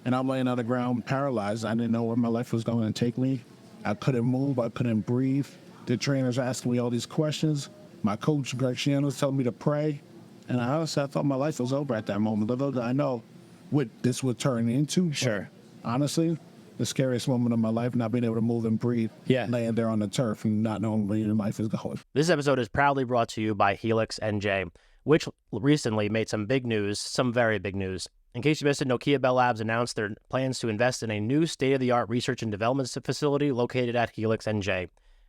and I'm laying on the ground paralyzed. I didn't know where my life was going to take me. I couldn't move. I couldn't breathe. The trainers asking me all these questions. My coach, Greg Shannon, was telling me to pray. And I thought my life was over at that moment. Little did I know what this would turn into. Sure. Honestly, the scariest moment of my life, not being able to move and breathe, laying there on the turf and not knowing where your life is going. This episode is proudly brought to you by Helix NJ, which recently made some big news, some very big news. In case you missed it, Nokia Bell Labs announced their plans to invest in a new state-of-the-art research and development facility located at Helix NJ.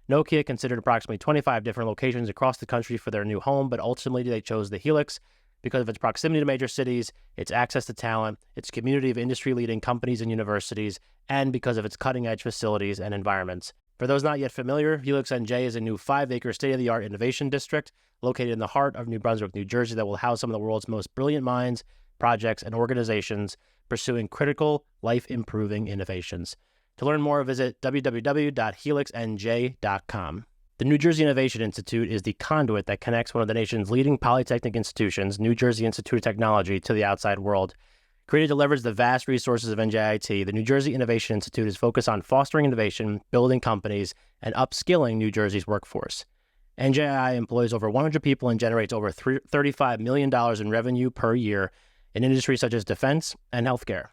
Nokia considered approximately 25 different locations across the country for their new home, but ultimately they chose the Helix because of its proximity to major cities, its access to talent, its community of industry-leading companies and universities, and because of its cutting-edge facilities and environments. For those not yet familiar, Helix NJ is a new 5-acre state-of-the-art innovation district located in the heart of New Brunswick, New Jersey that will house some of the world's most brilliant minds, projects, and organizations pursuing critical, life-improving innovations. To learn more, visit www.helixnj.com. The New Jersey Innovation Institute is the conduit that connects one of the nation's leading polytechnic institutions, New Jersey Institute of Technology, to the outside world. Created to leverage the vast resources of NJIT, the New Jersey Innovation Institute is focused on fostering innovation, building companies, and upskilling New Jersey's workforce. NJI employs over 100 people and generates over $35 million in revenue per year in industries such as defense and healthcare.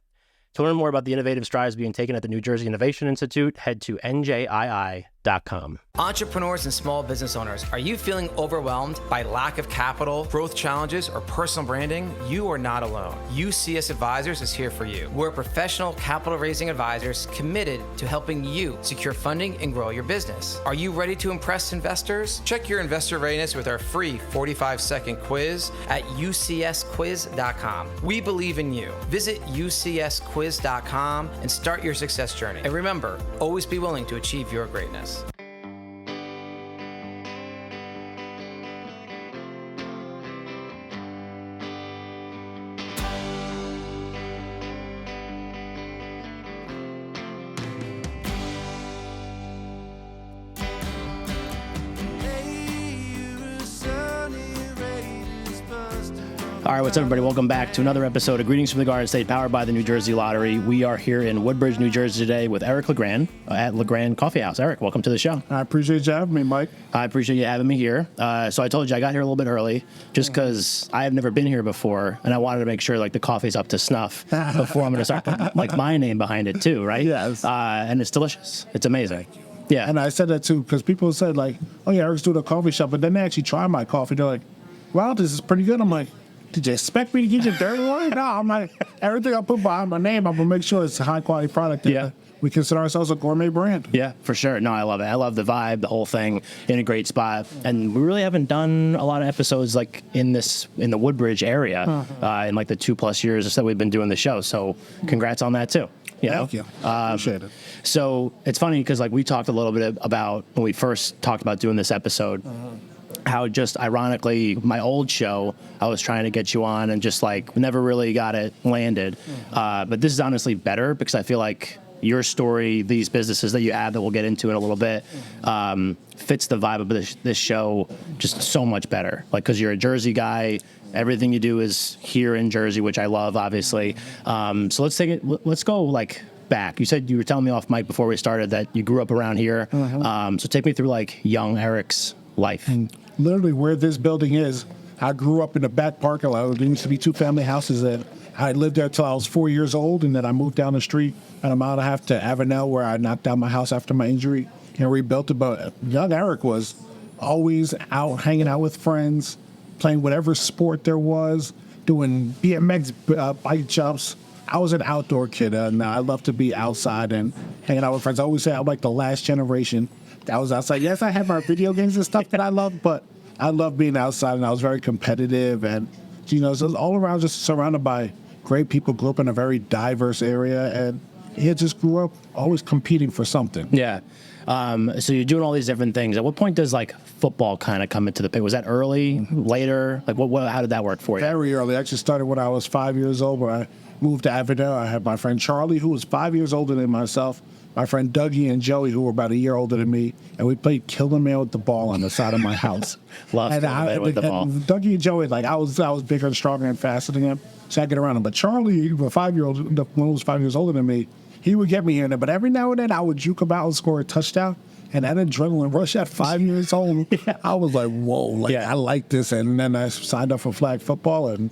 To learn more about the innovative strides being taken at the New Jersey Innovation Institute, head to njii.com. Entrepreneurs and small business owners, are you feeling overwhelmed by lack of capital, growth challenges, or personal branding? You are not alone. UCS Advisors is here for you. We're professional capital raising advisors committed to helping you secure funding and grow your business. Are you ready to impress investors? Check your investor readiness with our free 45-second quiz at ucsquiz.com. We believe in you. Visit ucsquiz.com and start your success journey. And remember, always be willing to achieve your greatness. All right, what's up, everybody? Welcome back to another episode of Greetings from the Garden State, powered by the New Jersey Lottery. We are here in Woodbridge, New Jersey today with Eric LeGrand at LeGrand Coffee House. Eric, welcome to the show. I appreciate you having me, Mike. I appreciate you having me here. So I told you I got here a little bit early just because I have never been here before, and I wanted to make sure like the coffee's up to snuff before I'm going to start putting like my name behind it too, right? Yes. And it's delicious. It's amazing. Yeah. And I said that too because people said like, oh yeah, Eric's doing a coffee shop, but then they actually try my coffee. They're like, wow, this is pretty good. I'm like, did you expect me to get you dirty one? No, I'm like, everything I put behind my name, I'm going to make sure it's a high-quality product. Yeah. We consider ourselves a gourmet brand. Yeah, for sure. No, I love it. I love the vibe, the whole thing, in a great spot. And we really haven't done a lot of episodes like in the Woodbridge area in like the 2+ years or so we've been doing the show. So congrats on that too. Thank you. Appreciate it. So it's funny because like we talked a little bit about when we first talked about doing this episode, how just ironically my old show I was trying to get you on and just like never really got it landed. But this is honestly better because I feel like your story, these businesses that you add that we'll get into in a little bit, fits the vibe of this show just so much better. Like because you're a Jersey guy, everything you do is here in Jersey, which I love, obviously. So let's go like back. You said you were telling me off mic before we started that you grew up around here. So take me through like young Eric's life. And literally where this building is, I grew up in the back parking lot. There used to be 2 family houses that I lived there till I was 4 years old, and then I moved down the street and a mile and a half to Avenel where I knocked down my house after my injury and rebuilt it. But young Eric was always out hanging out with friends, playing whatever sport there was, doing BMX bike jumps. I was an outdoor kid, and I love to be outside and hanging out with friends. I always say I'm like the last generation that was outside. Yes, I had my video games and stuff that I love, but I love being outside, and I was very competitive. And, you know, so all around just surrounded by great people, grew up in a very diverse area, and he just grew up always competing for something. Yeah. So you're doing all these different things. At what point does like football kind of come into the picture? Was that early, later? Like how did that work for you? Very early. I actually started when I was 5 years old, where I moved to Avondale. I had my friend Charlie, who was 5 years older than myself, my friend Dougie and Joey, who were about a year older than me, and we played Kill a Man with the Ball on the side of my house. Love and Kill a Man with the Ball. Dougie and Joey, like I was bigger and stronger and faster than him, so I get around him. But Charlie, the 5-year-old, the one who was 5 years older than me, he would get me here and there. But every now and then, I would juke about and score a touchdown. And that adrenaline rush at 5 years old, I was like, whoa, like, I like this. And then I signed up for flag football, and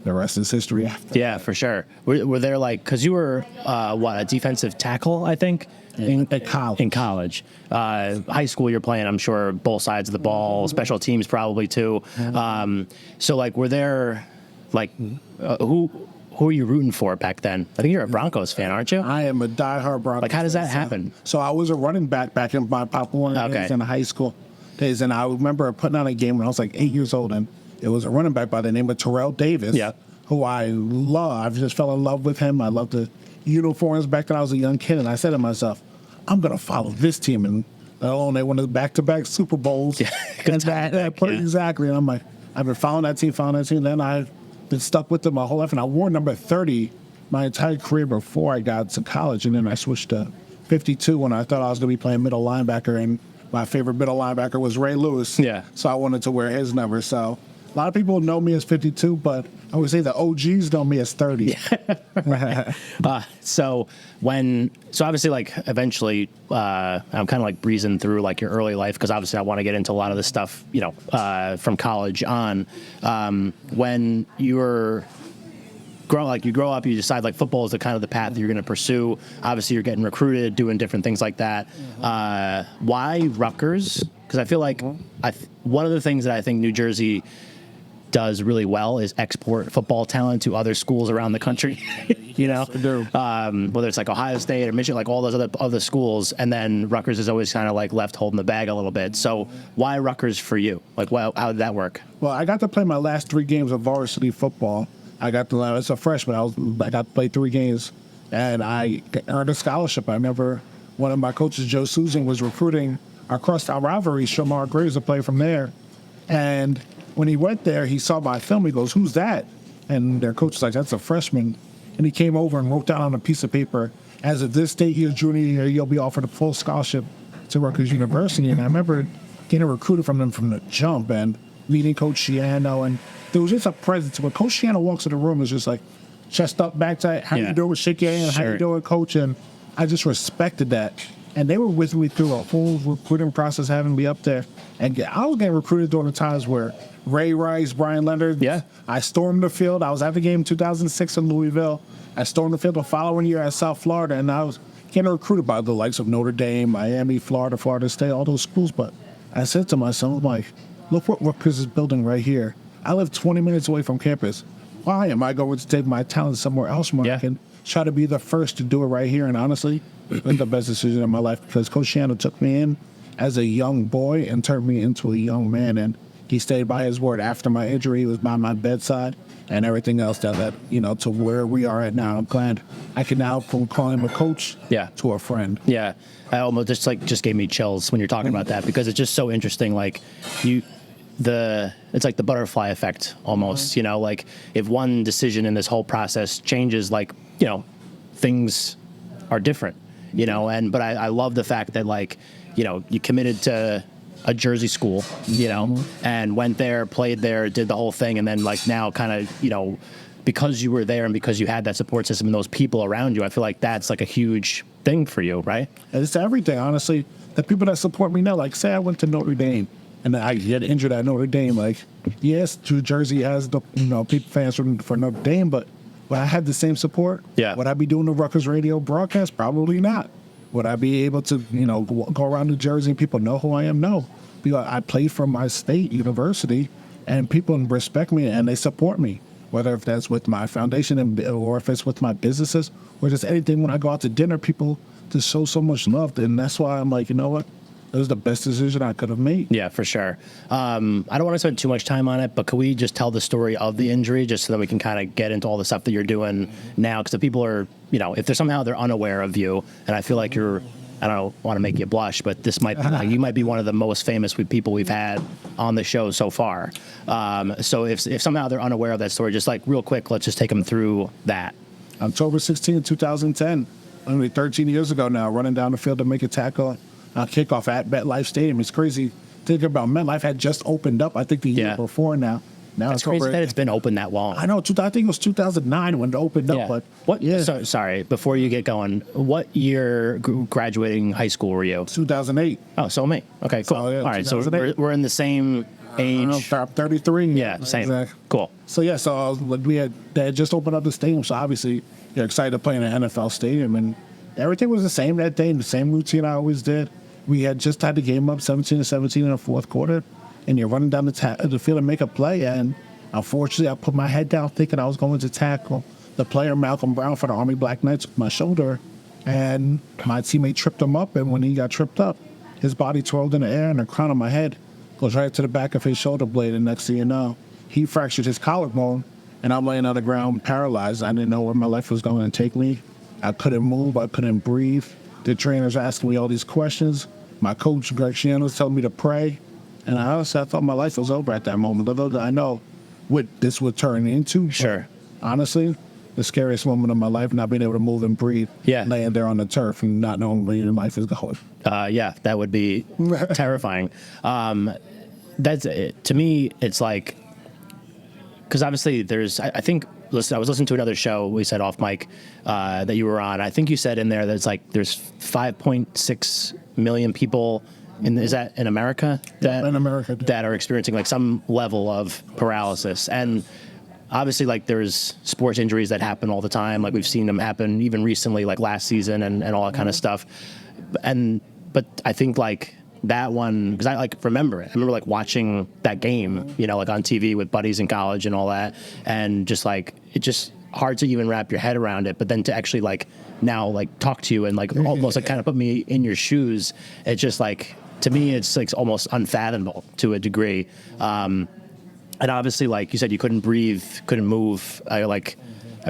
the rest is history after. Yeah, for sure. Were there like, because you were, a defensive tackle, I think? In college. In college. High school, you're playing, I'm sure, both sides of the ball, special teams probably too. So, like, were there, like, who are you rooting for back then? I think you're a Broncos fan, aren't you? I am a diehard Broncos. Like, how does that happen? So I was a running back in my Pop Warner days in high school days, and I remember putting on a game when I was like 8 years old, and it was a running back by the name of Terrell Davis, who I love. I just fell in love with him. I loved the uniforms back then. I was a young kid, and I said to myself, I'm going to follow this team. And they won the back-to-back Super Bowls. Yeah, exactly. And I'm like, I've been following that team. Then I've been stuck with them my whole life. And I wore number 30 my entire career before I got to college. And then I switched to 52 when I thought I was going to be playing middle linebacker. And my favorite middle linebacker was Ray Lewis. Yeah. So I wanted to wear his number. So a lot of people know me as 52, but I would say the OGs know me as 30. So obviously, like, eventually, I'm kind of like breezing through like your early life, because obviously I want to get into a lot of this stuff, from college on. When you were you grow up, you decide like football is the kind of the path that you're going to pursue. Obviously, you're getting recruited, doing different things like that. Why Rutgers? Because I feel like one of the things that I think New Jersey does really well is export football talent to other schools around the country. Whether it's like Ohio State or Michigan, like all those other schools, and then Rutgers is always kind of like left holding the bag a little bit. So why Rutgers for you? Like, how did that work? Well, I got to play my last 3 games of varsity football. As a freshman, I got to play 3 games, and I earned a scholarship. I remember one of my coaches, Joe Susan, was recruiting our crosstown rivalry, Shamar Graves, to play from there. And when he went there, he saw my film. He goes, "Who's that?" And their coach was like, "That's a freshman." And he came over and wrote down on a piece of paper, "As of this date, your junior year, you'll be offered a full scholarship to Rutgers University." And I remember getting recruited from them from the jump and meeting Coach Shiano. And there was just a presence. When Coach Shiano walks in the room, it's just like chest up, back tight. How you doing? Shake your hand. How you doing, Coach? And I just respected that. And they were with me through a full recruiting process, having me up there. And I was getting recruited during the times where Ray Rice, Brian Leonard. Yeah. I stormed the field. I was at the game in 2006 in Louisville. I stormed the field the following year at South Florida, and I was getting recruited by the likes of Notre Dame, Miami, Florida State, all those schools. But I said to myself, like, look what Rutgers is building right here. I live 20 minutes away from campus. Why am I going to take my talent somewhere else where I can try to be the first to do it right here? And honestly, it's been the best decision of my life, because Coach Shiano took me in as a young boy and turned me into a young man. And he stayed by his word. After my injury, he was by my bedside, and everything else that to where we are at now. I'm glad I can now from calling him a coach to a friend. Yeah. I almost just gave me chills when you're talking about that, because it's just so interesting. Like it's like the butterfly effect almost, like if one decision in this whole process changes, like, things are different, but I love the fact that, like, you committed to a Jersey school, and went there, played there, did the whole thing. And then, like, now kind of, because you were there and because you had that support system and those people around you, I feel like that's like a huge thing for you, right? It's everything, honestly. The people that support me now, like, say I went to Notre Dame and I get injured at Notre Dame, like, yes, New Jersey has the, people fans for Notre Dame, but would I have the same support? Yeah. Would I be doing the Rutgers radio broadcast? Probably not. Would I be able to, go around New Jersey and people know who I am? No. Because I played for my state university, and people respect me and they support me, whether if that's with my foundation or if it's with my businesses or just anything. When I go out to dinner, people just show so much love. And that's why I'm like, you know what? It was the best decision I could have made. Yeah, for sure. I don't want to spend too much time on it, but could we just tell the story of the injury just so that we can kind of get into all the stuff that you're doing now? Because the people are, if they're somehow they're unaware of you, and I feel like I don't want to make you blush, but this might you might be one of the most famous people we've had on the show so far. So if somehow they're unaware of that story, just like real quick, let's just take them through that. October 16, 2010, only 13 years ago now, running down the field to make a tackle on kickoff at MetLife Stadium. It's crazy. Think about MetLife had just opened up, I think, the year before now. Now It's crazy that it's been open that long. I know. I think it was 2009 when it opened up. But what? Yeah. Sorry. Before you get going, what year graduating high school were you? 2008. Oh, so me. Okay, cool. So, yeah, all right, so 2008. we're in the same age. I'm 33. Yeah, same. Exactly. Cool. So yeah, so they had just opened up the stadium. So obviously you're excited to play in an NFL stadium, and everything was the same that day. The same routine I always did. We had just tied the game up 17-17 in the fourth quarter, and you're running down the field and make a play. And unfortunately, I put my head down thinking I was going to tackle the player Malcolm Brown for the Army Black Knights with my shoulder, and my teammate tripped him up. And when he got tripped up, his body twirled in the air, and the crown of my head goes right to the back of his shoulder blade. And next thing you know, he fractured his collarbone, and I'm laying on the ground paralyzed. I didn't know where my life was going to take me. I couldn't move. I couldn't breathe. The trainers asking me all these questions. My coach, Greg Shannon, was telling me to pray. And I thought my life was over at that moment. Little did I know what this would turn into. Sure. Honestly, the scariest moment of my life, not being able to move and breathe. Yeah. Laying there on the turf and not knowing where your life is going. Yeah, that would be terrifying. That's it. To me, it's like, because obviously I think, listen, I was listening to another show we said off mic that you were on. I think you said in there that it's like there's 5.6 million people is that in America that are experiencing like some level of paralysis. And obviously like there's sports injuries that happen all the time. Like we've seen them happen even recently, like last season and all that kind of stuff. But I think like that one, because I like remember it. I remember like watching that game, you know, like on TV with buddies in college and all that. And just like, it's just hard to even wrap your head around it. But then to actually like now like talk to you and like almost like kind of put me in your shoes, it's just like, to me, it's like almost unfathomable to a degree. And obviously, like you said, you couldn't breathe, couldn't move. I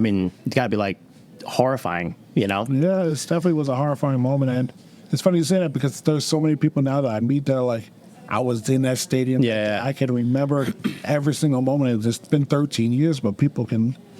mean, it's got to be like horrifying, you know? Yeah, it definitely was a horrifying moment. And it's funny you say that because there's so many people now that I meet that are like, I was in that stadium. Yeah. I can remember every single moment. It's been 13 years, but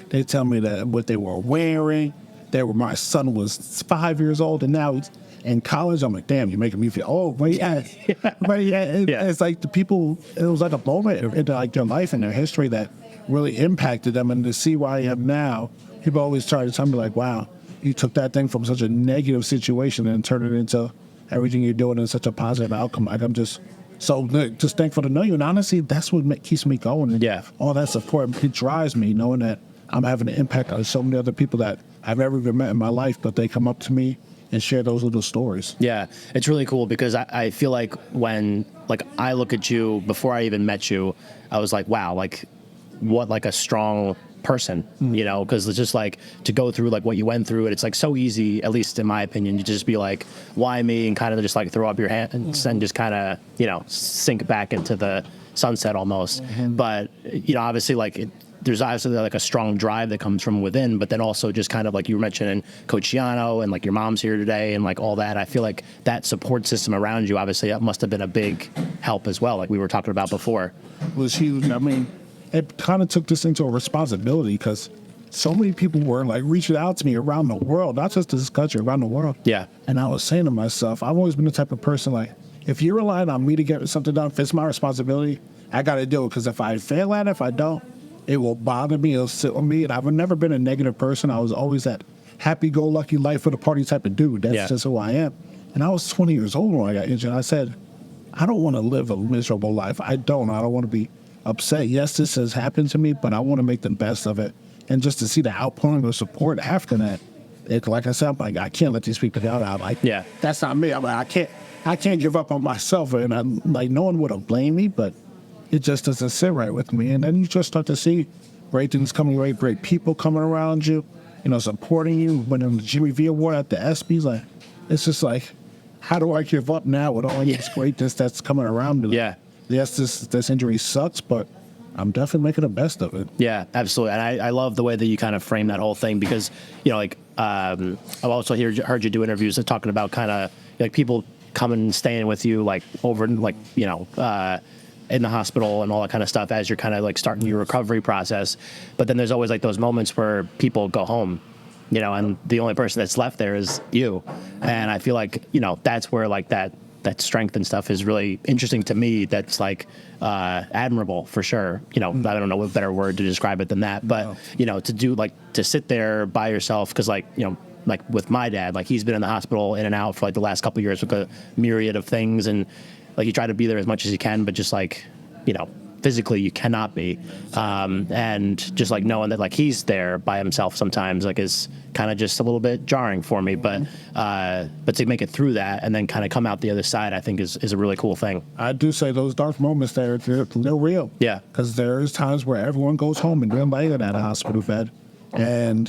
they tell me that what they were wearing. My son was 5 years old, and now he's in college. I'm like, damn, you're making me feel old. But yeah, it's like the people, it was like a moment in like their life and their history that really impacted them. And to see where I am now, people always try to tell me like, wow, you took that thing from such a negative situation and turned it into everything you're doing in such a positive outcome. Like I'm just so just thankful to know you. And honestly, that's what keeps me going. And all that support, it drives me knowing that I'm having an impact on so many other people that I've never even met in my life, but they come up to me and share those little stories. Yeah, it's really cool because I feel like when like I look at you before I even met you, I was like, wow, like what like a strong person, you know, because it's just like to go through like what you went through, and it's like so easy, at least in my opinion, you just be like, why me, and kind of just like throw up your hands and just kind of, you know, sink back into the sunset almost. But, you know, obviously like there's obviously like a strong drive that comes from within, but then also just kind of like you were mentioning Coach Giano and like your mom's here today and like all that. I feel like that support system around you, obviously that must have been a big help as well, like we were talking about before. It was huge. I mean, it kind of took this into a responsibility because so many people were like reaching out to me around the world, not just this country, around the world. Yeah. And I was saying to myself, I've always been the type of person like, if you're relying on me to get something done, if it's my responsibility, I got to do it. Because if I fail at it, if I don't, it will bother me, it'll sit with me. And I've never been a negative person. I was always that happy-go-lucky, life of the party type of dude. That's just who I am. And I was 20 years old when I got injured. I said, I don't want to live a miserable life. I don't want to be upset. Yes, this has happened to me, but I want to make the best of it. And just to see the outpouring of support after that, like I said, I'm like, I can't let these people down. I'm like, that's not me. I'm like, I can't give up on myself. And I'm like, no one would have blamed me, but it just doesn't sit right with me. And then you just start to see great things coming your way, great people coming around you, you know, supporting you. Winning the Jimmy V Award at the ESPYs, like, it's just like, how do I give up now with all this greatness that's coming around me? Yeah. Yes, this injury sucks, but I'm definitely making the best of it. Yeah, absolutely. And I love the way that you kind of frame that whole thing because, you know, like I've also heard you do interviews and talking about kind of like people coming and staying with you like over like, you know, in the hospital and all that kind of stuff as you're kind of like starting your recovery process. But then there's always like those moments where people go home, and the only person that's left there is you. And I feel like, that's where like that strength and stuff is really interesting to me. That's like admirable for sure. I don't know what better word to describe it than that, but to do like to sit there by yourself, because like with my dad, like he's been in the hospital in and out for like the last couple of years with a myriad of things, and like you try to be there as much as you can, but just like physically you cannot be, and just like knowing that like he's there by himself sometimes like is kind of just a little bit jarring for me, but to make it through that and then kind of come out the other side, I think is a really cool thing. I do say those dark moments they're real. Yeah, because there's times where everyone goes home and they're laying in a hospital bed, and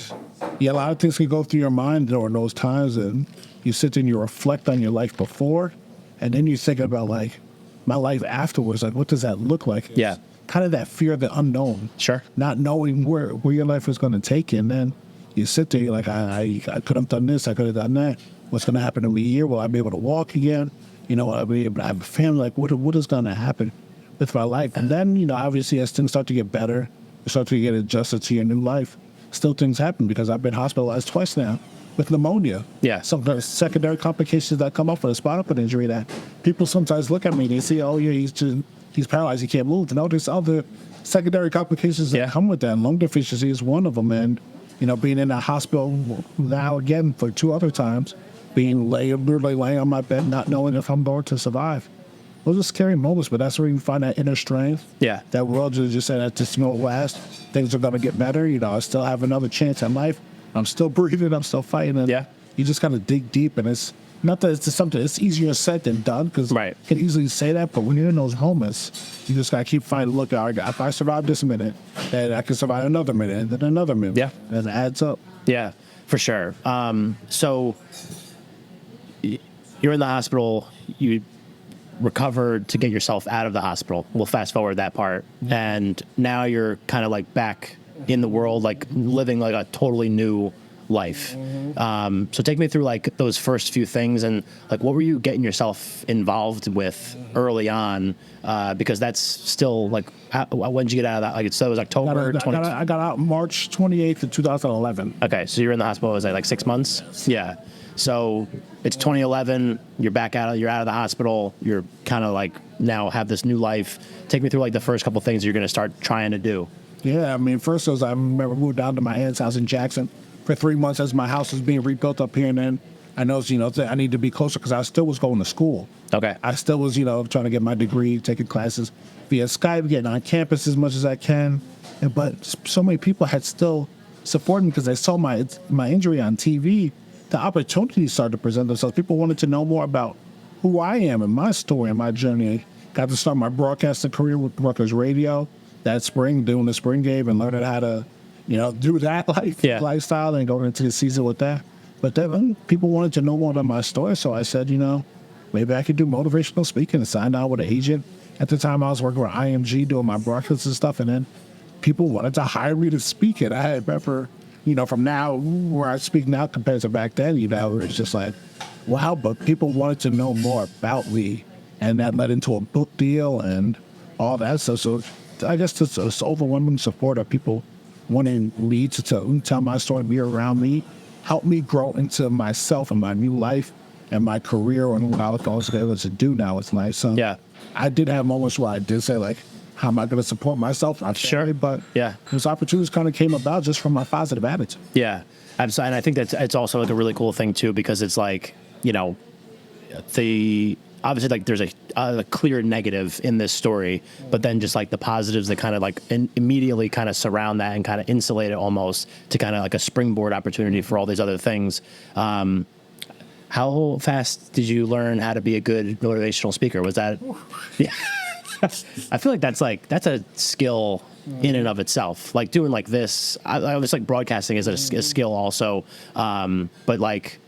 a lot of things can go through your mind during those times, and you sit there and you reflect on your life before, and then you think about like my life afterwards, like what does that look like? Yeah. Kind of that fear of the unknown. Sure. Not knowing where your life is going to take you. And then you sit there, you're like, I could have done this, I could have done that. What's going to happen in a year? Will I be able to walk again? I'll be able to have a family. Like, what is going to happen with my life? And then, obviously as things start to get better, you start to get adjusted to your new life. Still things happen because I've been hospitalized twice now with pneumonia. Yeah. Some of the secondary complications that come up with a spinal cord injury that people sometimes look at me and they say, oh, yeah, he's paralyzed, he can't move. And all these other secondary complications that come with that. Lung deficiency is one of them. And, being in a hospital now again for 2 other times, literally laying on my bed, not knowing if I'm going to survive. Those are scary moments, but that's where you find that inner strength. Yeah. That world just said that this won't last. Things are going to get better. I still have another chance at life. I'm still breathing. I'm still fighting. And you just kind of dig deep. And it's not that it's something, it's easier said than done, because you can easily say that. But when you're in those moments, you just got to keep fighting. Look, if I survive this minute, then I can survive another minute, and then another minute. Yeah. And it adds up. Yeah, for sure. So you're in the hospital. You recovered to get yourself out of the hospital. We'll fast forward that part. And now you're kind of like back in the world, like living like a totally new life. So take me through like those first few things, and like what were you getting yourself involved with early on? Because that's still like, when did you get out of that? Like, so it was October 20. I got out March 28th of 2011. Okay, so you're in the hospital, was that like 6 months? Yeah. So it's 2011, you're out of the hospital, you're kind of like now have this new life. Take me through like the first couple things you're going to start trying to do. Yeah, I mean, first I remember moved down to my aunt's house in Jackson for 3 months as my house was being rebuilt up here. And then I noticed, I need to be closer because I still was going to school. Okay. I still was, trying to get my degree, taking classes via Skype, getting on campus as much as I can. But so many people had still supported me because they saw my injury on TV. The opportunities started to present themselves. People wanted to know more about who I am and my story and my journey. Got to start my broadcasting career with Rutgers Radio that spring, doing the spring game and learning how to, do that lifestyle and going into the season with that. But then people wanted to know more about my story, so I said, maybe I could do motivational speaking, and signed on with an agent. At the time, I was working with IMG doing my broadcasts and stuff, and then people wanted to hire me to speak it. I remember, from now, where I speak now compared to back then, it's just like, wow, but people wanted to know more about me, and that led into a book deal and all that stuff. So I guess it's this overwhelming support of people wanting me to tell my story, be around me, help me grow into myself and my new life and my career and what I was able to do now with life. So I did have moments where I did say, like, how am I going to support myself? Not sure, but those opportunities kind of came about just from my positive attitude. Yeah, and I think that it's also like a really cool thing too, because it's like, obviously like there's a clear negative in this story, but then just like the positives that kind of like immediately kind of surround that and kind of insulate it almost to kind of like a springboard opportunity for all these other things. How fast did you learn how to be a good motivational speaker? Was that? Yeah. I feel like that's a skill in and of itself. Like doing like this, I was like broadcasting is a skill also, but like.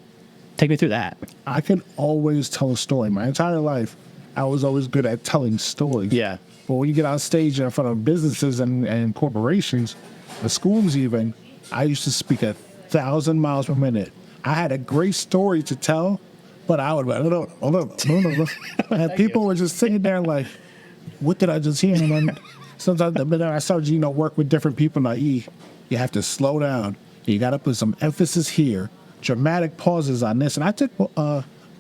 Take me through that. I can always tell a story. My entire life, I was always good at telling stories. Yeah. But when you get on stage in front of businesses and corporations, the schools even, I used to speak 1,000 miles per minute. I had a great story to tell, but I would, no. And people were just sitting there like, what did I just hear? And then sometimes I started, work with different people, like, you have to slow down. You got to put some emphasis here, dramatic pauses on this. And I took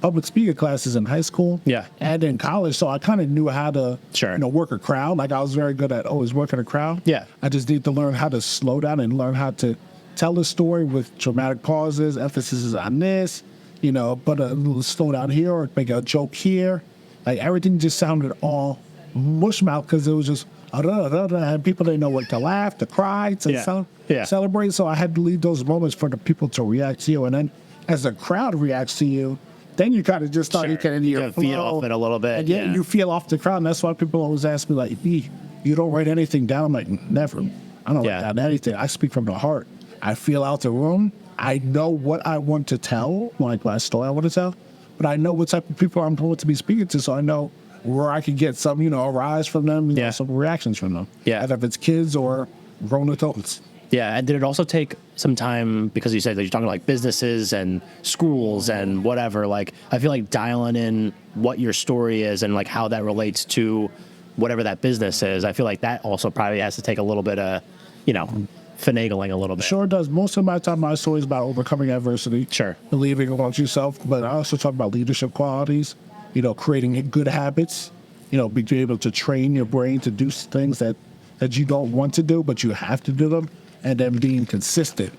public speaker classes in high school and in college, so I kind of knew how to work a crowd. Like I was very good at always working a crowd. Yeah. I just need to learn how to slow down and learn how to tell the story with dramatic pauses, emphasis on this, put a little slow down here or make a joke here. Like everything just sounded all mush mouth because it was just and people didn't know what to laugh, to cry, to celebrate. So I had to leave those moments for the people to react to you. And then as the crowd reacts to you, then you kind of just start getting into your flow. Feed off it a little bit. And you feel off the crowd. And that's why people always ask me, like, you don't write anything down? I'm like, never. I don't write down anything. I speak from the heart. I feel out the room. I know what I want to tell, like what story I want to tell. But I know what type of people I'm going to be speaking to, so I know where I can get some, a rise from them, some reactions from them. Yeah. Either if it's kids or grown adults. Yeah, and did it also take some time, because you said that you're talking like businesses and schools and whatever, like I feel like dialing in what your story is and like how that relates to whatever that business is, I feel like that also probably has to take a little bit of, finagling a little bit. Sure does. Most of my time, my story is about overcoming adversity. Sure. Believing about yourself, but I also talk about leadership qualities, creating good habits, being able to train your brain to do things that you don't want to do, but you have to do them, and then being consistent.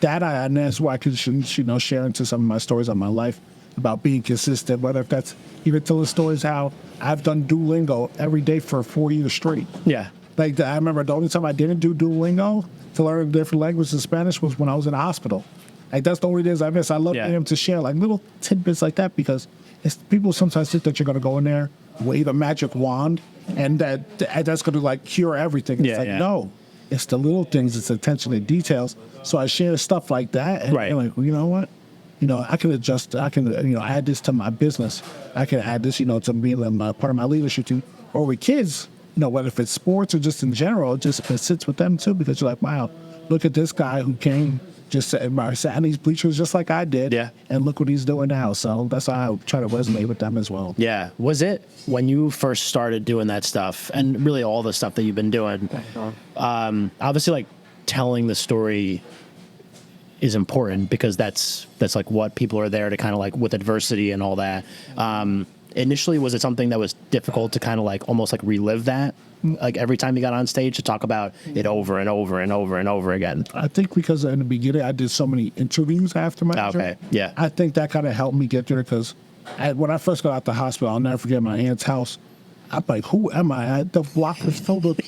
And that's why I could, share into some of my stories of my life about being consistent, whether if that's even telling stories how I've done Duolingo every day for 4 years straight. Yeah. Like I remember the only time I didn't do Duolingo to learn different languages in Spanish was when I was in the hospital. Like that's the only days I miss. I love being able to share like little tidbits like that because people sometimes think that you're going to go in there, wave a magic wand, and that's going to like cure everything. It's no, it's the little things, it's attention to details. So I share stuff like that, and you're like, well, you know what? I can adjust. I can add this to my business. I can add this, to being part of my leadership too, or with kids. Whether if it's sports or just in general, it sits with them too because you're like, wow, look at this guy who came, sat in these bleachers just like I did, and look what he's doing now. So that's how I try to resonate with them as well. Yeah. Was it when you first started doing that stuff, and really all the stuff that you've been doing, obviously like telling the story is important because that's like what people are there to kind of like with adversity and all that. Initially, was it something that was difficult to kind of like almost like relive that? Like every time you got on stage to talk about it over and over and over and over again? I think because in the beginning I did so many interviews after my injury. Yeah. I think that kind of helped me get there because when I first got out the hospital, I'll never forget my aunt's house. I'm like, who am I? The block was filled with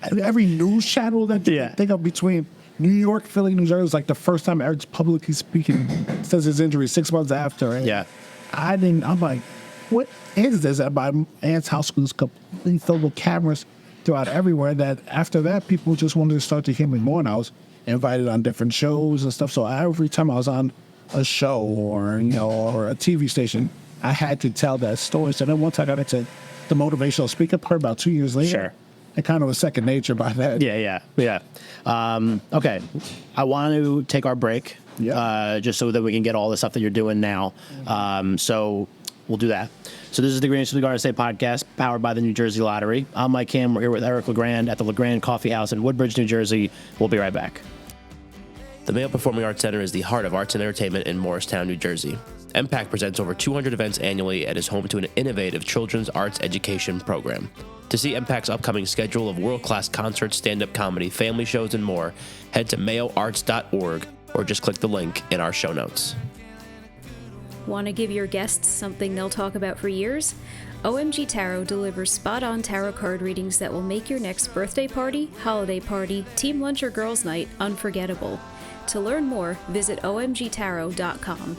every news channel that you think of between New York, Philly, New Jersey. It was like the first time Eric's publicly speaking since his injury 6 months after. Right? I'm like, what is this? And my aunt's house was completely filled with cameras throughout everywhere. That after that, people just wanted to start to hear me more, and I was invited on different shows and stuff. So every time I was on a show or a TV station, I had to tell that story. So then once I got into the motivational speaker part about 2 years later, it kind of was second nature by that. Yeah. Okay, I want to take our break, just so that we can get all the stuff that you're doing now. So we'll do that. So this is the Greatest Garden State podcast, powered by the New Jersey Lottery. I'm Mike Kim. We're here with Eric LeGrand at the LeGrand Coffee House in Woodbridge, New Jersey. We'll be right back. The Mayo Performing Arts Center is the heart of arts and entertainment in Morristown, New Jersey. MPAC presents over 200 events annually and is home to an innovative children's arts education program. To see MPAC's upcoming schedule of world-class concerts, stand-up comedy, family shows, and more, head to mayoarts.org or just click the link in our show notes. Want to give your guests something they'll talk about for years? OMG Tarot delivers spot-on tarot card readings that will make your next birthday party, holiday party, team lunch, or girls' night unforgettable. To learn more, visit omgtarot.com.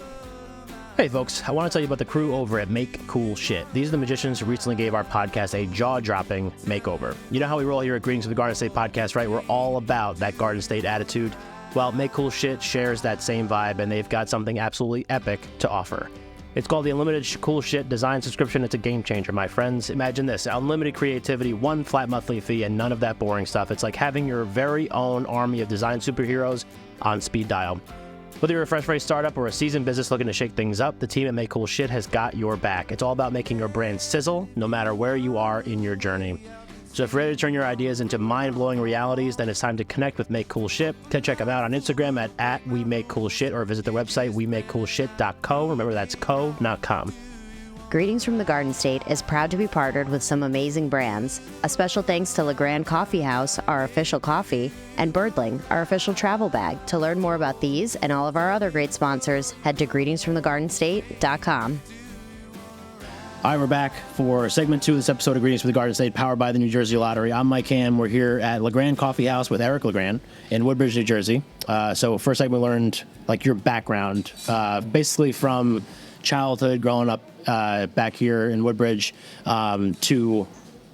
Hey folks, I want to tell you about the crew over at Make Cool Shit. These are the magicians who recently gave our podcast a jaw-dropping makeover. You know how we roll here at Greetings of the Garden State podcast, right? We're all about that Garden State attitude. Well, Make Cool Shit shares that same vibe, and they've got something absolutely epic to offer. It's called the Unlimited Cool Shit Design Subscription. It's a game changer, my friends. Imagine this: unlimited creativity, one flat monthly fee, and none of that boring stuff. It's like having your very own army of design superheroes on speed dial. Whether you're a fresh startup or a seasoned business looking to shake things up, the team at Make Cool Shit has got your back. It's all about making your brand sizzle, no matter where you are in your journey. So if you're ready to turn your ideas into mind-blowing realities, then it's time to connect with Make Cool Shit. Check them out on Instagram at WeMakeCoolShit or visit their website, WeMakeCoolShit.co. Remember, that's co, not com. Greetings from the Garden State is proud to be partnered with some amazing brands. A special thanks to LeGrand Coffee House, our official coffee, and Birdling, our official travel bag. To learn more about these and all of our other great sponsors, head to greetingsfromthegardenstate.com. All right, we're back for segment 2 of this episode of Greetings from the Garden State, powered by the New Jersey Lottery. I'm Mike Ham. We're here at LeGrand Coffee House with Eric LeGrand in Woodbridge, New Jersey. So first segment, we learned like your background, basically from childhood, growing up back here in Woodbridge, to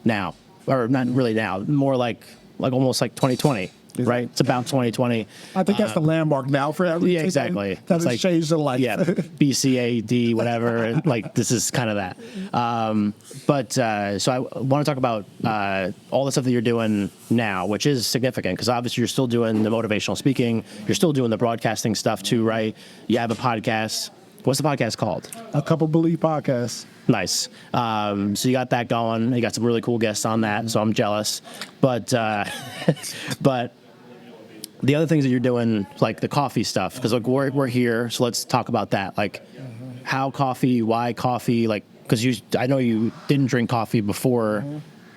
now, or not really now, more like almost like 2020. Right, it's about 2020. I think that's the landmark now for everything. Yeah, exactly. That It's has changed the life. Yeah, BCAD, whatever. Like this is kind of that. So I want to talk about all the stuff that you're doing now, which is significant because obviously you're still doing the motivational speaking. You're still doing the broadcasting stuff too, right? You have a podcast. What's the podcast called? A Couple Believe podcast. Nice. So you got that going. You got some really cool guests on that, so I'm jealous. But but the other things that you're doing, like the coffee stuff, because like we're here, so let's talk about that. Like how coffee, why coffee, like because I know you didn't drink coffee before.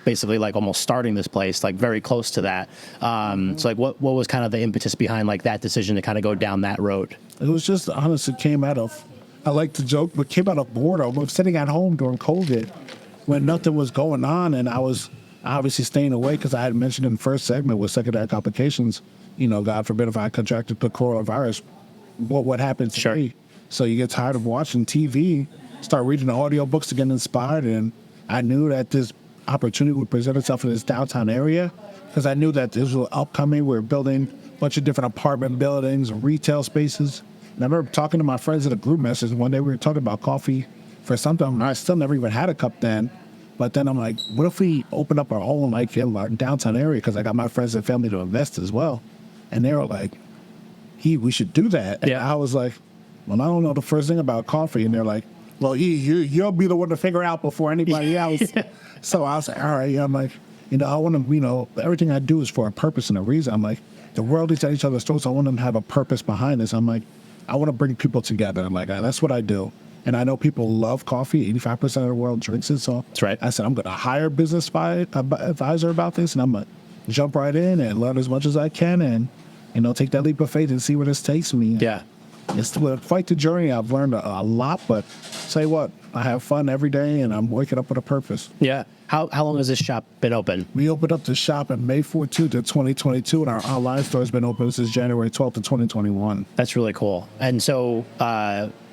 Basically, like almost starting this place, like very close to that. So, like, what was kind of the impetus behind like that decision to kind of go down that road? It was just honestly came out of, I like to joke, but came out of boredom. I was sitting at home during COVID when nothing was going on, and I was obviously staying away because I had mentioned in the first segment with secondary complications. You know, God forbid if I contracted the coronavirus, what happens to me? So you get tired of watching TV, start reading the audiobooks to get inspired, and I knew that this opportunity would present itself in this downtown area because I knew that this was upcoming. We're building a bunch of different apartment buildings, retail spaces. And I remember talking to my friends in a group message. One day we were talking about coffee for something. And I still never even had a cup then. But then I'm like, what if we open up our own, like, in our downtown area? Because I got my friends and family to invest as well. And they were like, we should do that. And I was like, well, I don't know the first thing about coffee. And they're like, well, you'll be the one to figure out before anybody else. So I was like, all right. I'm like, I want to, everything I do is for a purpose and a reason. I'm like, the world is at each other's throats. I want them to have a purpose behind this. I'm like, I want to bring people together. I'm like, that's what I do. And I know people love coffee. 85% of the world drinks it. So that's right. I said, I'm going to hire a business advisor about this. And I'm going to jump right in and learn as much as I can and, take that leap of faith and see where this takes me. Yeah. It's quite the journey. I've learned a lot, but say what, I have fun every day and I'm waking up with a purpose. Yeah. How long has this shop been open? We opened up the shop on May 14th of 2022, and our online store has been open since January 12th of 2021. That's really cool. And so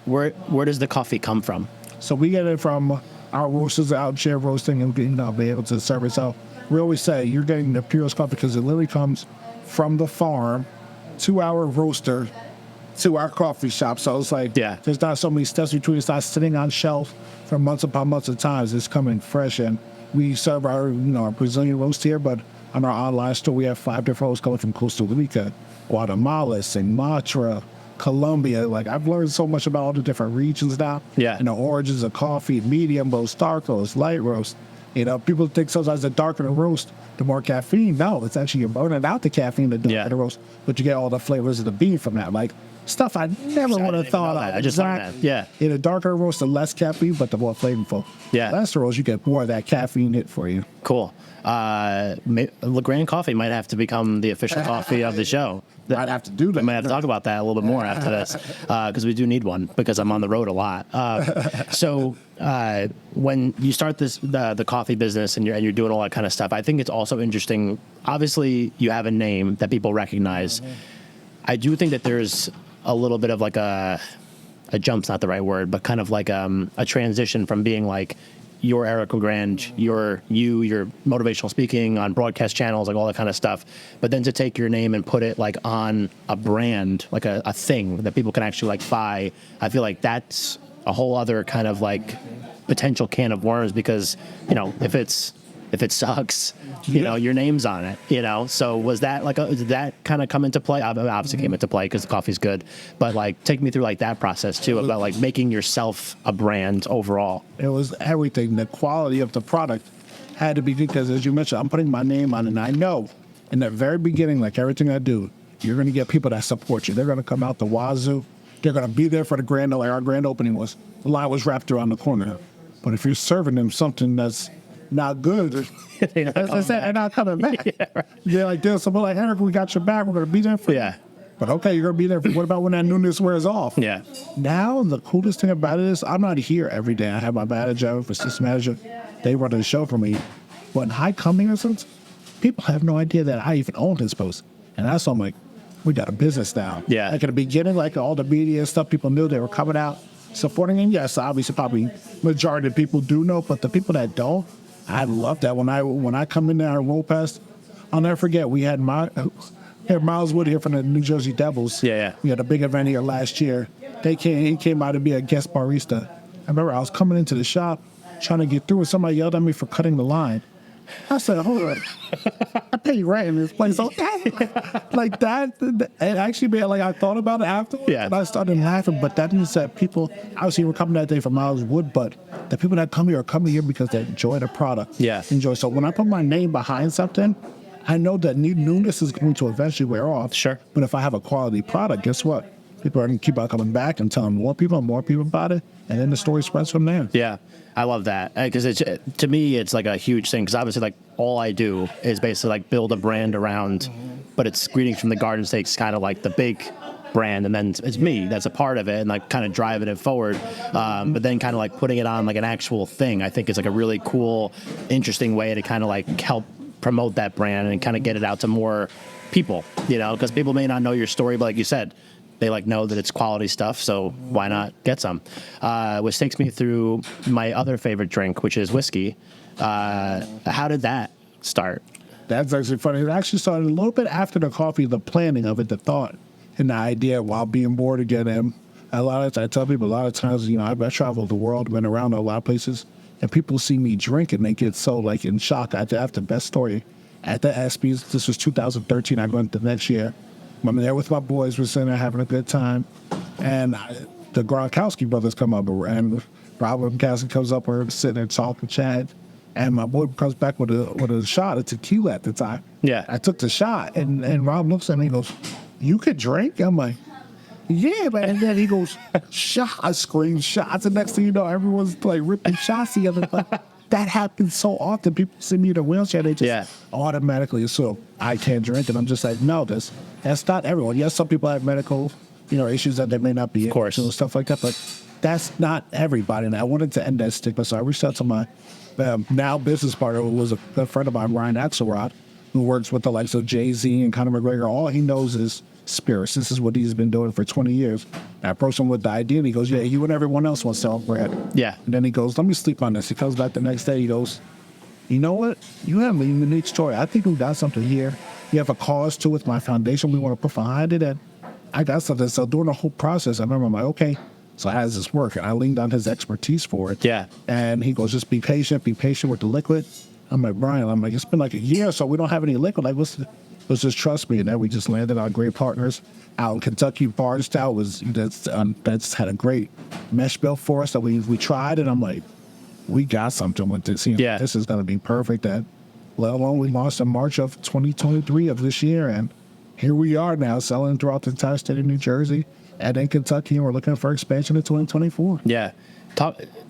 where does the coffee come from? So we get it from our roasters out here roasting and be able to serve it. So we always say you're getting the purest coffee because it literally comes from the farm to our roaster to our coffee shop. So it's like there's not so many steps between. It's not sitting on shelf for months upon months of times. It's coming fresh, and we serve our our Brazilian roast here, but on our online store we have 5 different roasts coming from Costa Rica, Guatemala, Sumatra, Colombia. Like I've learned so much about all the different regions now. Yeah. And the origins of coffee, medium roast, dark roast, light roast. People think sometimes the darker the roast, the more caffeine. No, it's actually you're burning out the caffeine the darker the roast, but you get all the flavors of the bean from that. Like stuff I never would have thought of. I just learned that. Yeah. In a darker roast, the less caffeine, but the more flavorful. Yeah. Less roast, you get more of that caffeine hit for you. Cool. LeGrand Coffee might have to become the official coffee of the show. I'd have to do that. We might have to talk about that a little bit more after this because we do need one because I'm on the road a lot. So when you start the coffee business and you're doing all that kind of stuff, I think it's also interesting. Obviously, you have a name that people recognize. I do think that there's a little bit of like a jump's not the right word, but kind of like a transition from being like you're Eric LeGrand, you're motivational speaking on broadcast channels, like all that kind of stuff. But then to take your name and put it like on a brand, like a thing that people can actually like buy, I feel like that's a whole other kind of like potential can of worms because, if it sucks, your name's on it, So was that did that kind of come into play? Obviously came into play because the coffee's good, but like take me through like that process too about like making yourself a brand overall. It was everything, the quality of the product. had to be because, as you mentioned, I'm putting my name on it. And I know in the very beginning, like everything I do, you're going to get people that support you. They're going to come out the wazoo. They're going to be there for the grand, like our grand opening was. The line was wrapped around the corner. But if you're serving them something that's not good, they're not coming back. Yeah, right. They're like, there's something like, Eric, we got your back. We're going to be there for you. But okay, you're going to be there. What about when that newness wears off? Yeah. Now, the coolest thing about it is I'm not here every day. I have my manager, assistant manager. They run the show for me. But in high cognizance, people have no idea that I even own this post. And that's why I'm like, we got a business now. Yeah. Like at the beginning, like all the media and stuff, people knew they were coming out, supporting him. Yes, obviously, probably majority of people do know, but the people that don't, I love that. When I come in there and roll past, I'll never forget, we had Miles Wood here from the New Jersey Devils. Yeah. We had a big event here last year. He came out to be a guest barista. I remember I was coming into the shop trying to get through and somebody yelled at me for cutting the line. I said, hold on. I pay rent in this place. Okay. Like that, it actually made, like I thought about it afterwards. Yeah. And I started laughing, but that means that people, obviously were coming that day from Miles Wood, but the people that come here are coming here because they enjoy the product. Yeah. Enjoy. So when I put my name behind something, I know that newness is going to eventually wear off. Sure. But if I have a quality product, guess what? People are going to keep on coming back and telling more people about it, and then the story spreads from there. Yeah, I love that because to me it's like a huge thing because obviously like all I do is basically like build a brand around, but it's Greetings from the Garden State's kind of like the big brand, and then it's me that's a part of it and like kind of driving it forward, but then kind of like putting it on like an actual thing. I think it's like a really cool, interesting way to kind of like help promote that brand and kind of get it out to more people, you know, because people may not know your story, but like you said, they like know that it's quality stuff, so why not get some? Which takes me through my other favorite drink, which is whiskey. How did that start? That's actually funny. It actually started a little bit after the coffee, the planning of it, the thought and the idea while being bored again. And I tell people a lot of times, you know, I traveled the world, been around a lot of places, and people see me drink and they get so like in shock. I have the best story at the ESPYs. This was 2013. I went the next year. I'm there with my boys. We're sitting there having a good time. And the Gronkowski brothers come up, and Robert Gronkowski comes up. We're sitting there talking, chatting. And my boy comes back with a shot of tequila at the time. Yeah. I took the shot, and Rob looks at me and goes, "You could drink?" I'm like, "Yeah, man." And then he goes, "Shot!" I scream shots. And next thing you know, everyone's like ripping shots together. But that happens so often. People see me in a wheelchair, they just automatically assume I can't drink. And I'm just like, no, that's not everyone. Yes, some people have medical, issues that they may not be able to and stuff like that, but that's not everybody. And I wanted to end that stigma, so I reached out to my now business partner, who was a good friend of mine, Ryan Axelrod, who works with the likes of Jay-Z and Conor McGregor. All he knows is spirits. This is what he's been doing for 20 years. I approached him with the idea, and he goes, "Yeah, you and everyone else want to sell bread." Yeah. And then he goes, "Let me sleep on this." He comes back the next day. He goes, "You know what? You have a unique story. I think we got something here. You have a cause to it. My foundation we want to put behind it, and I got something." So during the whole process, I remember I'm like, okay, so how does this work? And I leaned on his expertise for it. Yeah. And he goes, "Just be patient with the liquid." I'm like, "Brian," it's been like a year, so we don't have any liquid. Like, let's just trust me. And then we just landed on great partners out in Kentucky. Bardstown that's had a great mesh bill for us that we tried, and I'm like, we got something with this. This is going to be perfect. And let alone we launched in March of 2023 of this year, and here we are now selling throughout the entire state of New Jersey and in Kentucky, and we're looking for expansion in 2024. Yeah.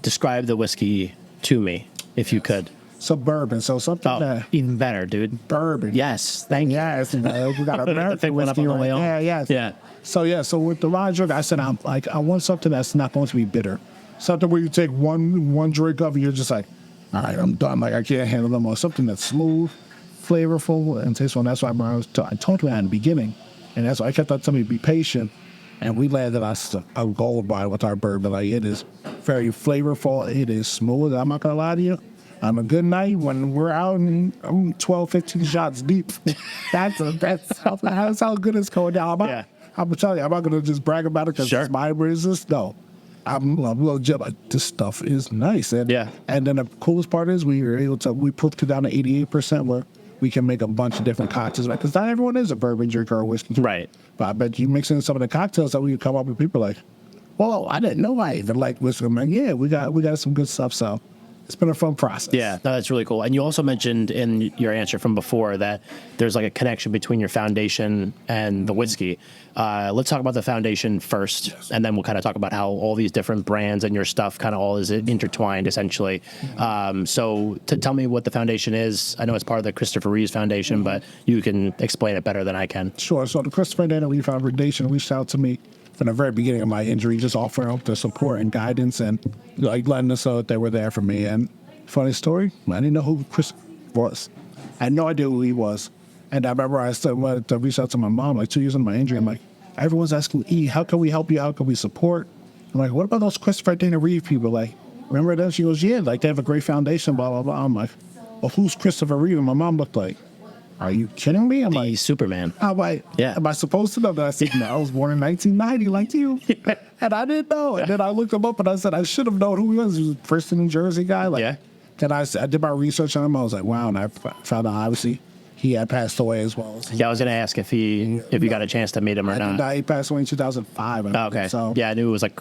Describe the whiskey to me, if you could. So bourbon, so something that even better, dude. Bourbon. Yes, thank you. Yes, we got American whiskey on Leon. Yeah. So with the rye drink, I said I want something that's not going to be bitter. Something where you take one drink of and you're just like, all right, I'm done. Like I can't handle them. Or something that's smooth, flavorful, and tasteful. And that's why I told you that in the beginning, and that's why I kept on telling me be patient. And we landed on a gold mine with our bourbon. Like it is very flavorful. It is smooth. I'm not gonna lie to you. On a good night when we're out and I'm 12, 15 shots deep. That's how good it's going down. I'm gonna tell you, I'm not gonna just brag about it because it's my business. No, I'm legit. This stuff is nice. And then the coolest part is we proved it down to 88% where we can make a bunch of different cocktails. Because not everyone is a bourbon drinker or whiskey. Right. But I bet you mix in some of the cocktails that we come up with, people like, well, I didn't know I even like whiskey. I'm like, yeah, we got some good stuff. So it's been a fun process. Yeah, no, that's really cool. And you also mentioned in your answer from before that there's like a connection between your foundation and the whiskey. Let's talk about the foundation first, and then we'll kind of talk about how all these different brands and your stuff kind of all is intertwined, essentially. So to tell me what the foundation is, I know it's part of the Christopher Reeves Foundation, but you can explain it better than I can. Sure. So the Christopher Dana Reeve Foundation reached out to me from the very beginning of my injury, just offering up the support and guidance and like letting us know that they were there for me. And funny story, I didn't know who Chris was. I had no idea who he was. And I remember I wanted to reach out to my mom like 2 years into my injury. I'm like, everyone's asking, E, how can we help you? How can we support? I'm like, what about those Christopher Dana Reeve people? Like, remember that? She goes, yeah, like they have a great foundation, blah, blah, blah. I'm like, well, who's Christopher Reeve? And my mom looked like, are you kidding me? I'm like, Superman. I'm like, Yeah. am I supposed to know that? I said, no, I was born in 1990 like you. And I didn't know. And then I looked him up and I said, I should have known who he was. He was a Princeton, New Jersey guy. Like, Yeah. Then I did my research on him. I was like, wow. And I found out, obviously, he had passed away as well. Yeah, I was going to ask if you got a chance to meet him or not. He passed away in 2005. Okay. So yeah, I knew it was like,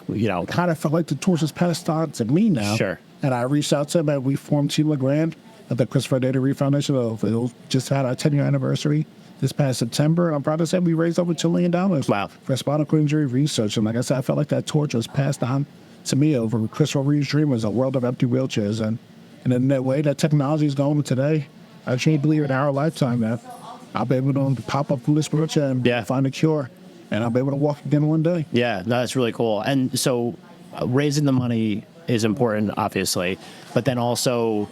kind of felt like the torch was passed on to me now. Sure. And I reached out to him and we formed Team LeGrand at the Christopher Dana Reeve Foundation. It just had our 10-year anniversary this past September. And I'm proud to say we raised over $2 million Wow. for spinal cord injury research. And like I said, I felt like that torch was passed on to me over Christopher Reeve's dream was a world of empty wheelchairs. And in that way that technology is going today, I can't believe in our lifetime that I'll be able to pop up through this wheelchair and find a cure. And I'll be able to walk again one day. Yeah, no, that's really cool. And so raising the money is important, obviously, but then also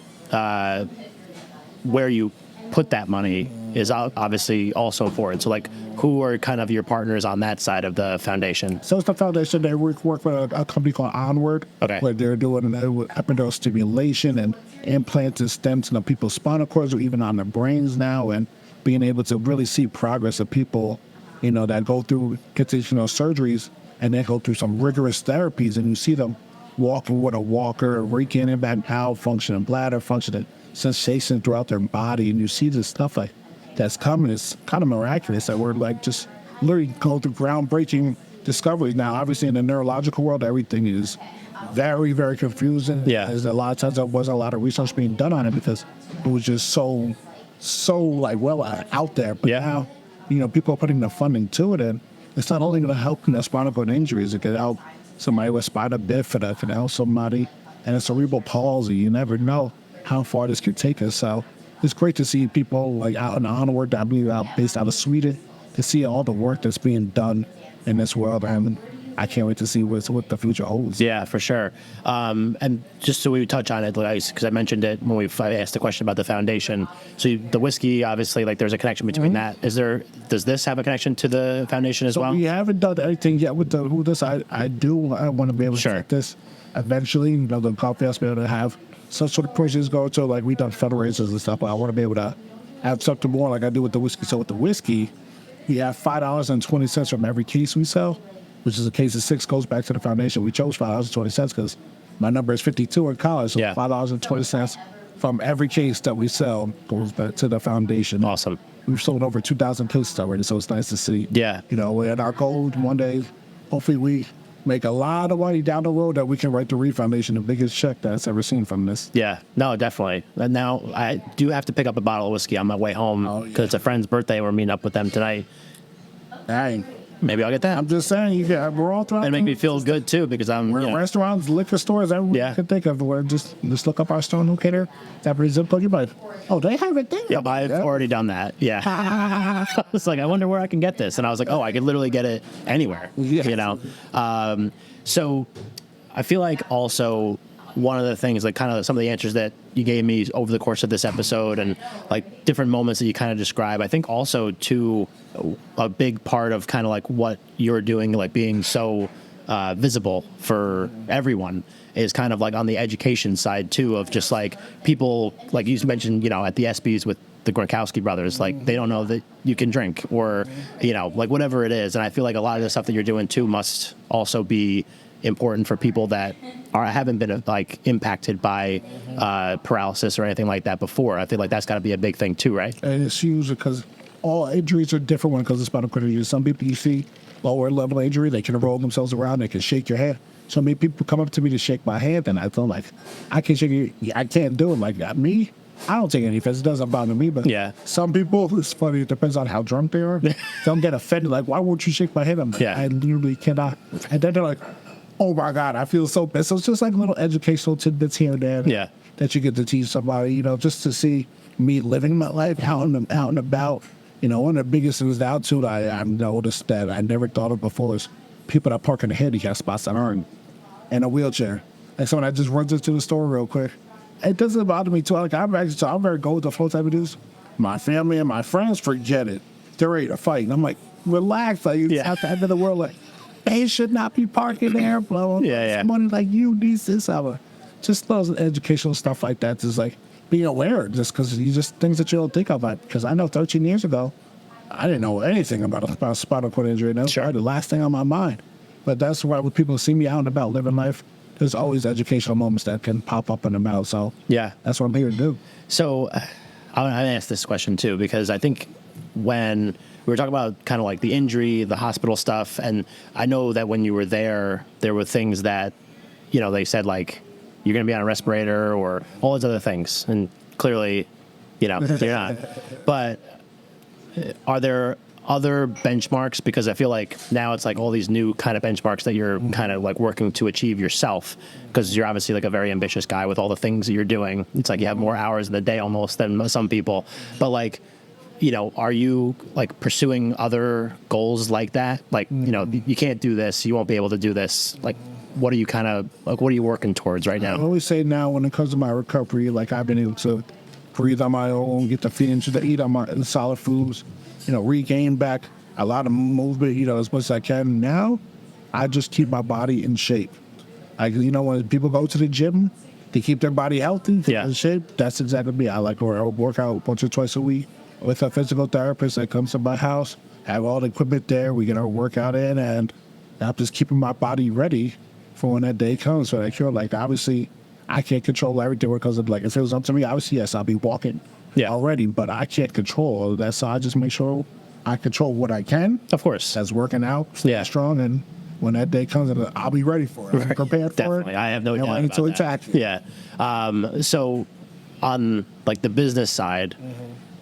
where you put that money is obviously also important. So, like, who are kind of your partners on that side of the foundation? So it's the foundation. They work with a company called Onward, Okay. where they're doing epidural stimulation and implanted stems in people's spinal cords or even on their brains now, and being able to really see progress of people, that go through conditional surgeries and then go through some rigorous therapies, and you see them walking with a walker, regaining back bowel function and bladder function and sensation throughout their body, and you see this stuff like that's coming. It's kind of miraculous that we're like just literally going through groundbreaking discoveries now. Obviously, in the neurological world, everything is very, very confusing. Yeah. There's a lot of times there wasn't a lot of research being done on it because it was just so like out there. But now, people are putting the funding to it, and it's not only going to help spinal cord injuries. It could help somebody with spina bifida. It can help somebody and a cerebral palsy. You never know how far this could take us. So it's great to see people like out in Onward, based out of Sweden, to see all the work that's being done in this world. And I can't wait to see what the future holds. Yeah, for sure. And just so we touch on it, because I mentioned it when I asked the question about the foundation. So the whiskey, obviously, like there's a connection between that. Does this have a connection to the foundation as well? We haven't done anything yet with this. I want to be able to take this eventually. The coffee house be able to have some sort of projects go to, like we've done fundraisers and stuff, but I want to be able to have something more like I do with the whiskey. So with the whiskey, we have $5.20 from every case we sell, which is a case of 6 goes back to the foundation. We chose $5.20 because my number is 52 in college, so $5.20 from every case that we sell goes back to the foundation. Awesome. We've sold over 2,000 cases already, so it's nice to see. Yeah. And our goal one day, hopefully we make a lot of money down the road that we can write the Reeve Foundation the biggest check that's ever seen from this. Yeah, no, definitely. And now I do have to pick up a bottle of whiskey on my way home because it's a friend's birthday. We're meeting up with them tonight. Dang. Maybe I'll get that. I'm just saying, we're all throughout. And make me feel good too because we're in restaurants, liquor stores, everywhere you can think of. We're just look up our store locator, that zip code. You're like, oh, they have it there. Yep, I've already done that. Yeah. It's like, I wonder where I can get this. And I was like, oh, I could literally get it anywhere. So I feel like also one of the things, like kind of some of the answers that you gave me over the course of this episode and like different moments that you kind of describe, I think also too a big part of kind of like what you're doing, like being so visible for everyone is kind of like on the education side too, of just like people, like you mentioned, at the ESPYs with the Gronkowski brothers, like they don't know that you can drink or, like whatever it is. And I feel like a lot of the stuff that you're doing too must also be important for people that haven't been like impacted by paralysis or anything like that before. I feel like that's got to be a big thing too, right? And it's huge because all injuries are different because of spinal cord injury. Some people you see lower level injury, they can roll themselves around, they can shake your head. So many people come up to me to shake my hand, and I feel like I can shake it. I can't do it. Like me, I don't take any offense. It doesn't bother me. But Yeah. some people, it's funny. It depends on how drunk they are. They'll get offended. Like, why won't you shake my hand? I'm like, Yeah. I literally cannot. And then they're like, oh my God, I feel so bad. So it's just like little educational tidbits here and there. Yeah. That you get to teach somebody, just to see me living my life out and about. One of the biggest things now too that I've noticed that I never thought of before is people that park in the handicap spots that aren't in a wheelchair. Like someone that just runs into the store real quick. It doesn't bother me too. Like I'm very go with the flow type of dudes. My family and my friends forget it. They're ready to fight. And I'm like, relax. Like you have to enter the world like they should not be parking there, blowing money like you need this hour. Just those educational stuff like that is like being aware just because you just things that you don't think about. Because I know 13 years ago, I didn't know anything about a spinal cord injury. And that's probably the last thing on my mind. But that's why when people see me out and about living life, there's always educational moments that can pop up in the mouth. So that's what I'm here to do. So I asked this question too, because I think when we were talking about kind of like the injury, the hospital stuff, and I know that when you were there were things that, they said like, you're going to be on a respirator or all those other things. And clearly, you're not. But are there other benchmarks? Because I feel like now it's like all these new kind of benchmarks that you're kind of like working to achieve yourself, because you're obviously like a very ambitious guy with all the things that you're doing. It's like you have more hours in the day almost than some people. But like, are you like pursuing other goals like that? Like, you can't do this, you won't be able to do this. Like, what are you working towards right now? I always say now when it comes to my recovery, like I've been able to breathe on my own, get the feelings to eat on my solid foods, regain back a lot of movement, as much as I can. Now, I just keep my body in shape. Like, when people go to the gym, they keep their body healthy, in shape. That's exactly me. I like to work out once or twice a week with a physical therapist that comes to my house, have all the equipment there. We get our workout in, and I'm just keeping my body ready for when that day comes. So obviously, I can't control everything because of if it was up to me, obviously, yes, I'll be walking already, but I can't control all of that. So I just make sure I control what I can. Of course. That's working out, staying strong, and when that day comes, I'll be ready for it. I'm prepared for Definitely. it. I have no doubt ready about to that. attack it. Yeah. So on like the business side,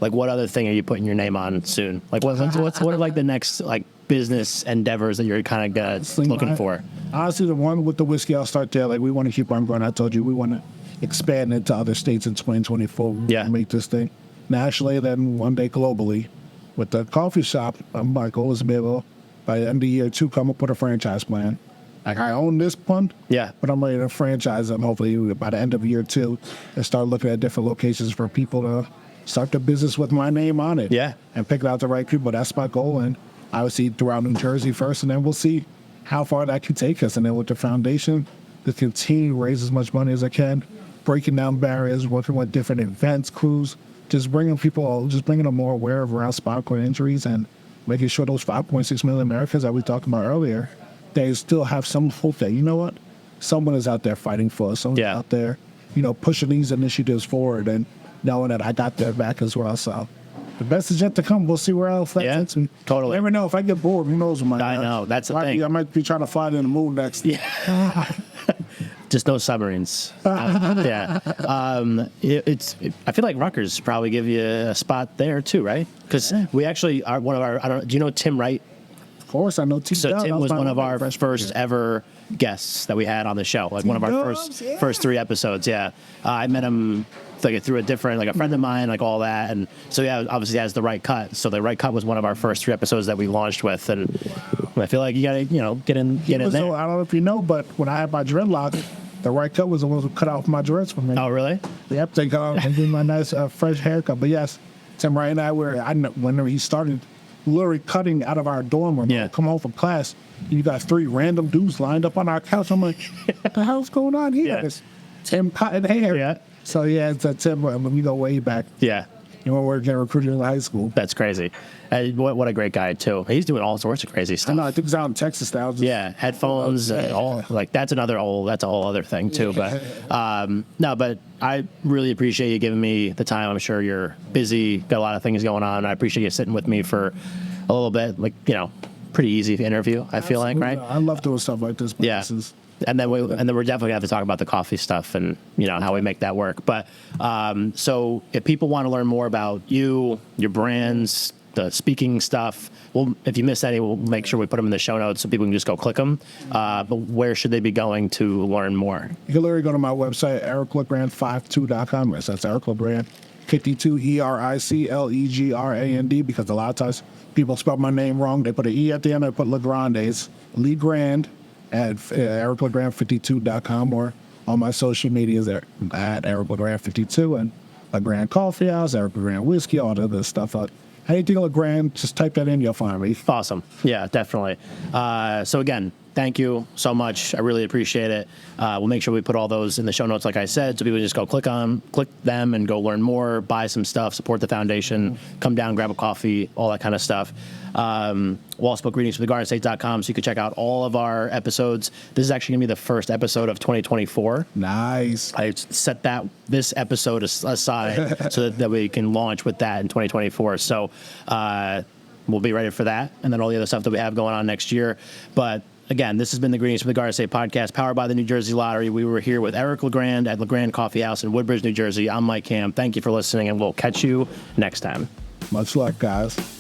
like what other thing are you putting your name on soon? Like what are like the next like business endeavors that you're kind of looking for? Honestly, the one with the whiskey, I'll start there. Like we want to keep on growing. I told you we want to expand into other states in 2024. Make this thing nationally, then one day globally. With the coffee shop, my goal is to be able, by the end of year 2, come up with a franchise plan. Like I own this one, but I'm ready to franchise them hopefully by the end of year 2 and start looking at different locations for people to start the business with my name on it. And pick out the right people. That's my goal. And obviously throughout New Jersey first, and then we'll see how far that can take us. And then with the foundation, to continue to raise as much money as I can, breaking down barriers, working with different events, crews, just bringing them more aware of around spinal cord injuries and making sure those 5.6 million Americans that we talked about earlier, they still have some hope that, someone is out there fighting for us. Someone's out there, pushing these initiatives forward and knowing that I got their back as well. So the best is yet to come. We'll see where else that takes me. Totally. You never know. If I get bored, who knows? I know. That's the thing. I might be trying to fly to the moon next. Just no submarines. I feel like Rutgers probably give you a spot there too, right? Because we actually are one of our. Do you know Tim Wright? Of course, I know Tim. So Tim was one of our first ever guests that we had on the show. Like one of our first 3 episodes. Yeah, I met him like through a friend of mine, like all that, and so obviously has the right cut. So the right cut was one of our first 3 episodes that we launched with, and I feel like you gotta get in there. So I don't know if you know, but when I had my dreadlock, the right cut was the one who cut off my dreads for me. Oh really? Yep, they cut off and gave me my nice fresh haircut. But yes, Tim Wright and I whenever he started literally cutting out of our dorm room, come home from class, you got 3 random dudes lined up on our couch. I'm like, what the hell's going on here? It's Tim cutting hair. Yeah. So it's Tim. We go way back. Yeah. We were getting recruited in high school. That's crazy. What a great guy too. He's doing all sorts of crazy stuff. I know. I think he's out in Texas now. Headphones. All like that's a whole other thing too. But but I really appreciate you giving me the time. I'm sure you're busy, got a lot of things going on. I appreciate you sitting with me for a little bit. Like pretty easy interview. I feel like, right? I love doing stuff like this. But And then we're definitely gonna have to talk about the coffee stuff and how we make that work. But so if people want to learn more about you, your brands, the speaking stuff, if you missed any, we'll make sure we put them in the show notes so people can just go click them. But where should they be going to learn more? You can literally go to my website, ericlegrand52.com. Yes, that's Eric LeGrand, 52 ERICLEGRAND, because a lot of times people spell my name wrong. They put an E at the end, they put LeGrand. It's LeGrand at ericlegrand52.com, or on my social medias at Eric LeGrand52 and LeGrand Coffee House, Eric LeGrand Whiskey, all the other stuff. Anything LeGrand, just type that in, you'll find me. Awesome. Yeah, definitely. So again, thank you so much. I really appreciate it. We'll make sure we put all those in the show notes, like I said, so people just go click them and go learn more, buy some stuff, support the foundation, come down, grab a coffee, all that kind of stuff. We'll also book readings from thegardenState.com, so you can check out all of our episodes. This is actually going to be the first episode of 2024. Nice. I set this episode aside so that we can launch with that in 2024. So we'll be ready for that, and then all the other stuff that we have going on next year. But again, this has been the Greetings from the Garden State podcast, powered by the New Jersey Lottery. We were here with Eric LeGrand at LeGrand Coffee House in Woodbridge, New Jersey. I'm Mike Ham. Thank you for listening, and we'll catch you next time. Much luck, guys.